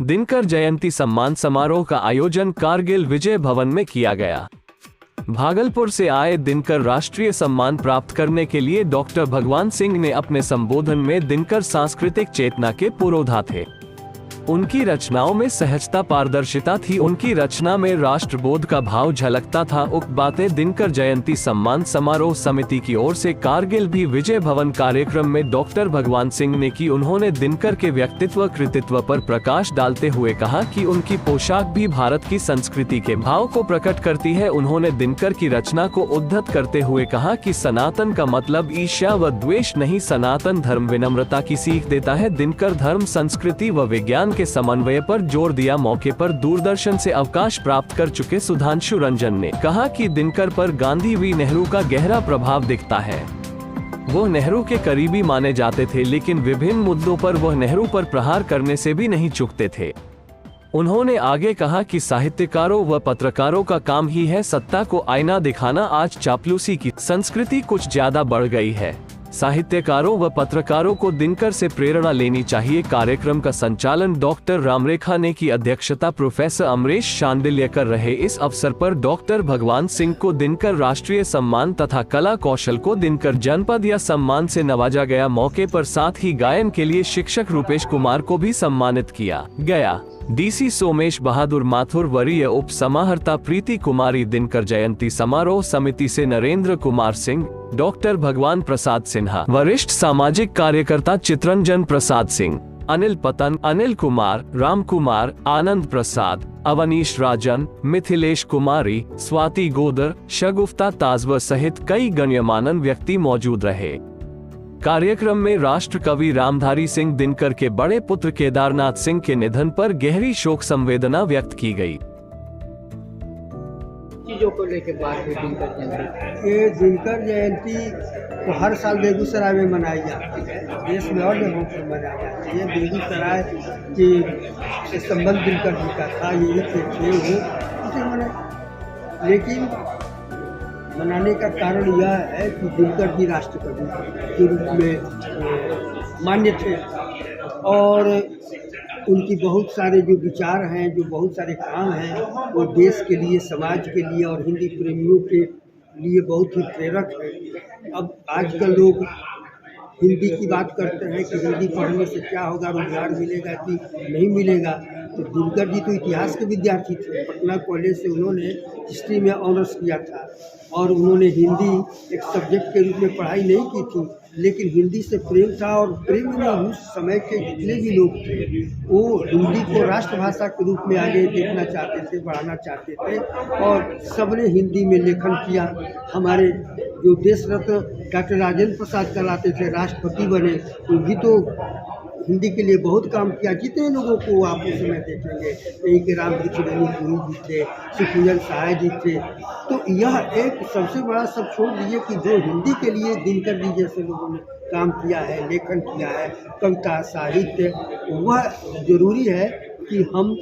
दिनकर जयंती सम्मान समारोह का आयोजन कारगिल विजय भवन में किया गया। भागलपुर से आए दिनकर राष्ट्रीय सम्मान प्राप्त करने के लिए डॉक्टर भगवान सिंह ने अपने संबोधन में दिनकर सांस्कृतिक चेतना के पुरोधा थे। उनकी रचनाओं में सहजता पारदर्शिता थी। उनकी रचना में राष्ट्रबोध का भाव झलकता था। उक्त बातें दिनकर जयंती सम्मान समारोह समिति की ओर से कारगिल भी विजय भवन कार्यक्रम में डॉक्टर भगवान सिंह ने की। उन्होंने दिनकर के व्यक्तित्व कृतित्व पर प्रकाश डालते हुए कहा कि उनकी पोशाक भी भारत की संस्कृति के भाव को प्रकट करती है। उन्होंने दिनकर की रचना को उद्धत करते हुए कहा कि सनातन का मतलब ईर्ष्या व द्वेष नहीं, सनातन धर्म विनम्रता की सीख देता है। दिनकर धर्म, संस्कृति व विज्ञान के समन्वय पर जोर दिया। मौके पर दूरदर्शन से अवकाश प्राप्त कर चुके सुधांशु रंजन ने कहा कि दिनकर पर गांधी व नेहरू का गहरा प्रभाव दिखता है। वो नेहरू के करीबी माने जाते थे, लेकिन विभिन्न मुद्दों पर वह नेहरू पर प्रहार करने से भी नहीं चूकते थे। उन्होंने आगे कहा कि साहित्यकारों व पत्रकारों का काम ही है सत्ता को आईना दिखाना। आज चापलूसी की संस्कृति कुछ ज्यादा बढ़ गई है। साहित्यकारों व पत्रकारों को दिनकर से प्रेरणा लेनी चाहिए। कार्यक्रम का संचालन डॉक्टर रामरेखा ने की। अध्यक्षता प्रोफेसर अमरेश शांडिल्य कर रहे। इस अवसर पर डॉक्टर भगवान सिंह को दिनकर राष्ट्रीय सम्मान तथा कला कौशल को दिनकर जनपद या सम्मान से नवाजा गया। मौके पर साथ ही गायन के लिए शिक्षक रूपेश कुमार को भी सम्मानित किया गया। डीसी सोमेश बहादुर माथुर, वरीय उप समाहर्ता प्रीति कुमारी, दिनकर जयंती समारोह समिति से नरेंद्र कुमार सिंह, डॉक्टर भगवान प्रसाद सिन्हा, वरिष्ठ सामाजिक कार्यकर्ता चित्रंजन प्रसाद सिंह, अनिल पतन, अनिल कुमार, राम कुमार, आनंद प्रसाद, अवनीश राजन, मिथिलेश कुमारी, स्वाति गोदर, शगुफ्ता ताजवर सहित कई गण्यमान्य व्यक्ति मौजूद रहे। कार्यक्रम में राष्ट्र कवि रामधारी सिंह दिनकर के बड़े पुत्र केदारनाथ सिंह के निधन पर गहरी शोक संवेदना व्यक्त की गई। चीजों को लेकर बात हुई दिनकर जयंती। ये दिनकर जयंती तो हर साल बेगूसराय में मनाई जाती है, देश में और जगहों पर मनाई जाती है। बेगूसराय के संबंध दिनकर जी का था, यही थे लेकिन मनाने का कारण यह है कि दिनकर जी राष्ट्रकवि के रूप में मान्य थे और उनकी बहुत सारे जो विचार हैं, जो बहुत सारे काम हैं, वो देश के लिए, समाज के लिए और हिंदी प्रेमियों के लिए बहुत ही प्रेरक है। अब आजकल लोग हिंदी की बात करते हैं कि हिंदी पढ़ने से क्या होगा, रोजगार मिलेगा कि नहीं मिलेगा। तो दिनकर जी तो इतिहास के विद्यार्थी थे। पटना कॉलेज से उन्होंने हिस्ट्री में ऑनर्स किया था और उन्होंने हिंदी एक सब्जेक्ट के रूप में पढ़ाई नहीं की थी, लेकिन हिंदी से प्रेम था और प्रेम में उस समय के जितने भी लोग थे वो हिंदी को राष्ट्रभाषा के रूप में आगे देखना चाहते थे, बढ़ाना चाहते थे और सबने हिंदी में लेखन किया। हमारे जो देश रत्न डॉक्टर राजेंद्र प्रसाद कहलाते थे, राष्ट्रपति बने, वो भी तो हिंदी के लिए बहुत काम किया। जितने लोगों को आप उस समय देखेंगे, यही के राम पुरी जी थे, सुखविंदर सहाय जी थे। तो यह एक सबसे बड़ा, सब छोड़ दीजिए कि जो हिंदी के लिए दिनकर जी जैसे लोगों ने काम किया है, लेखन किया है, कविता साहित्य, वह जरूरी है कि हम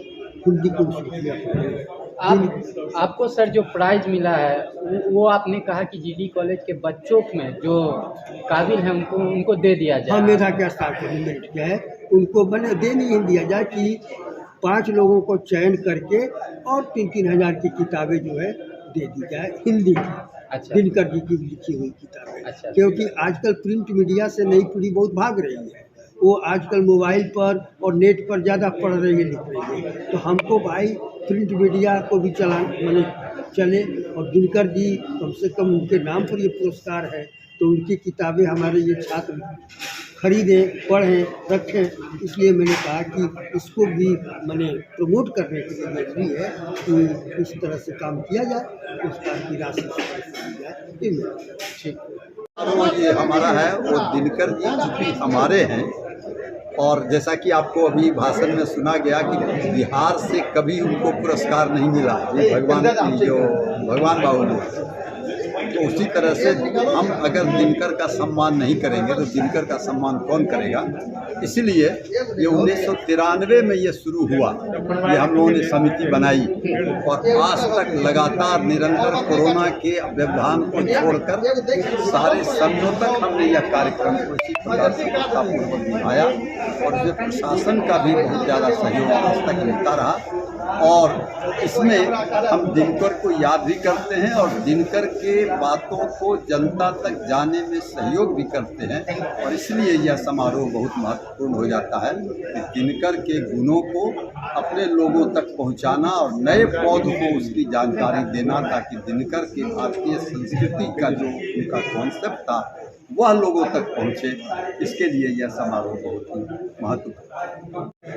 हिंदी को सीखें। आपको सर जो प्राइज मिला है वो आपने कहा कि जीडी कॉलेज के बच्चों में जो काबिल हैं उनको दे दिया जाए। हाँ, मेधा के स्तर पर मेरिट किया है, उनको बने दे नहीं दिया जाए कि 5 लोगों को चयन करके और 3-3 हज़ार की किताबें जो है दे दी जाए हिंदी की। अच्छा। दिनकर जी की लिखी हुई किताबें। अच्छा। क्योंकि आजकल प्रिंट मीडिया से नई पीढ़ी बहुत भाग रही है, वो आजकल मोबाइल पर और नेट पर ज़्यादा पढ़ रही है, लिख रही है। तो हमको भाई प्रिंट मीडिया को भी चले और दिनकर जी कम से कम उनके नाम पर ये पुरस्कार है, तो उनकी किताबें हमारे ये छात्र खरीदें, पढ़ें, रखें। इसलिए मैंने कहा कि इसको भी मैंने प्रमोट करने के लिए जरूरी है कि इस तरह से काम किया जाए, पुरस्कार की राशि दी जाए। ठीक, ये हमारा है वो दिनकर जी चूँकि हमारे हैं और जैसा कि आपको अभी भाषण में सुना गया कि बिहार से कभी उनको पुरस्कार नहीं मिला। ये भगवान बाबू ने तो उसी तरह से हम अगर दिनकर का सम्मान नहीं करेंगे तो दिनकर का सम्मान कौन करेगा। इसलिए ये 1993 में ये शुरू हुआ, ये हम लोगों ने समिति बनाई और आज तक लगातार निरंतर कोरोना के व्यवधान को छोड़कर सारे सालों तक हमने यह कार्यक्रम को इसी प्रकार से सफलतापूर्वक निभाया और जो प्रशासन का भी बहुत ज़्यादा सहयोग आज तक मिलता रहा। और इसमें हम दिनकर को याद भी करते हैं और दिनकर के बातों को जनता तक जाने में सहयोग भी करते हैं और इसलिए यह समारोह बहुत महत्वपूर्ण हो जाता है कि दिनकर के गुणों को अपने लोगों तक पहुंचाना और नए पौध को उसकी जानकारी देना, ताकि दिनकर के भारतीय संस्कृति का जो उनका कॉन्सेप्ट था वह लोगों तक पहुंचे। इसके लिए यह समारोह बहुत ही महत्वपूर्ण है।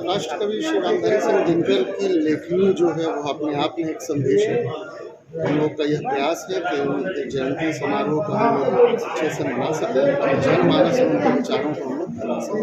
राष्ट्रकवि श्री रामधारी सिंह दिनकर की लेखनी जो है वो अपने आप में एक संदेश है। हम लोग का यह प्रयास है कि उनके जयंती समारोह को हम लोग अच्छे से मना सकें और जनमानस में उनके विचारों को हम लोग फैला सकें।